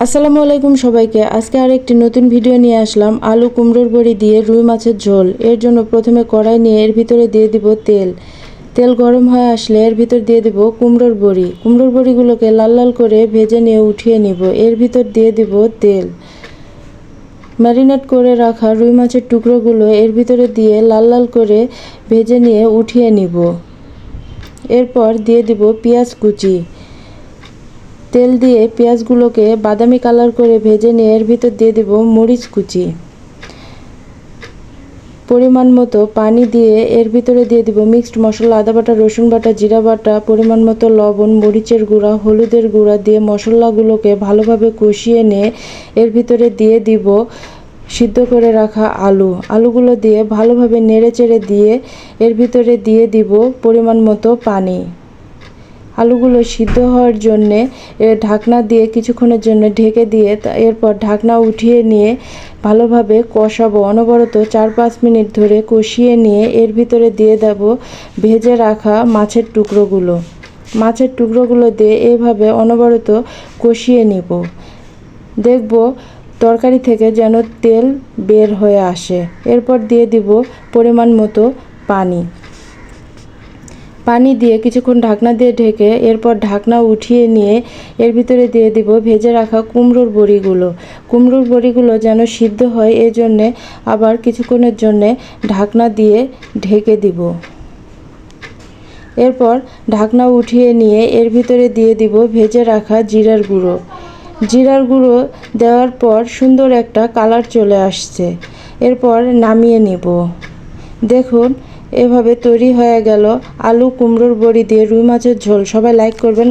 আসসালামু আলাইকুম সবাইকে। আজকে আরেকটি নতুন ভিডিও নিয়ে আসলাম আলু কুমড়োর বড়ি দিয়ে রুই মাছের ঝোল। এর জন্য প্রথমে কড়াই নিয়ে এর ভিতরে দিয়ে দিব তেল। তেল গরম হয়ে আসলে এর ভিতর দিয়ে দিব কুমড়োর বড়ি। কুমড়োর বড়িগুলোকে লাল লাল করে ভেজে নিয়ে উঠিয়ে নিব। এর ভিতর দিয়ে দিব তেল। ম্যারিনেট করে রাখা রুই মাছের টুকরোগুলো এর ভিতরে দিয়ে লাল লাল করে ভেজে নিয়ে উঠিয়ে নিব। এরপর দিয়ে দিব পেঁয়াজ কুচি। তেল দিয়ে পেঁয়াজগুলোকে বাদামি কালার করে ভেজে নিয়ে এর ভিতর দিয়ে দেব মরিচ কুচি। পরিমাণ মতো পানি দিয়ে এর ভিতরে দিয়ে দিব মিক্সড মশলা, আদা বাটা, রসুন বাটা, জিরা বাটা, পরিমাণ মতো লবণ, মরিচের গুঁড়া, হলুদের গুঁড়া দিয়ে মশলাগুলোকে ভালোভাবে কষিয়ে নিয়ে এর ভিতরে দিয়ে দিব সিদ্ধ করে রাখা আলুগুলো দিয়ে ভালোভাবে নেড়েচেড়ে দিয়ে এর ভিতরে দিয়ে দিব পরিমাণ মতো পানি। আলুগুলো সিদ্ধ হওয়ার জন্যে ঢাকনা দিয়ে কিছুক্ষণের জন্য ঢেকে দিয়ে এরপর ঢাকনা উঠিয়ে নিয়ে ভালোভাবে কষাবো। অনবরত 4-5 মিনিট ধরে কষিয়ে নিয়ে এর ভিতরে দিয়ে দেব ভেজে রাখা মাছের টুকরোগুলো দিয়ে এভাবে অনবরত কষিয়ে নিব। দেখব তরকারি থেকে যেন তেল বের হয়ে আসে। এরপর দিয়ে দিব পরিমাণ মতো পানি দিয়ে কিছুক্ষণ ঢাকনা দিয়ে ঢেকে এরপর ঢাকনা উঠিয়ে নিয়ে এর ভিতরে দিয়ে দিব ভেজে রাখা কুমড়োর বড়িগুলো যেন সিদ্ধ হয় এজন্যে আবার কিছুক্ষণের জন্যে ঢাকনা দিয়ে ঢেকে দিব। এরপর ঢাকনা উঠিয়ে নিয়ে এর ভিতরে দিয়ে দিব ভেজে রাখা জিরার গুঁড়ো দেওয়ার পর সুন্দর একটা কালার চলে আসছে। এরপর নামিয়ে নিব। দেখুন এভাবে তৈরি হয়ে গেল আলু কুমড়োর বড়ি দিয়ে রুই মাছের ঝোল। সবাই লাইক করবেন।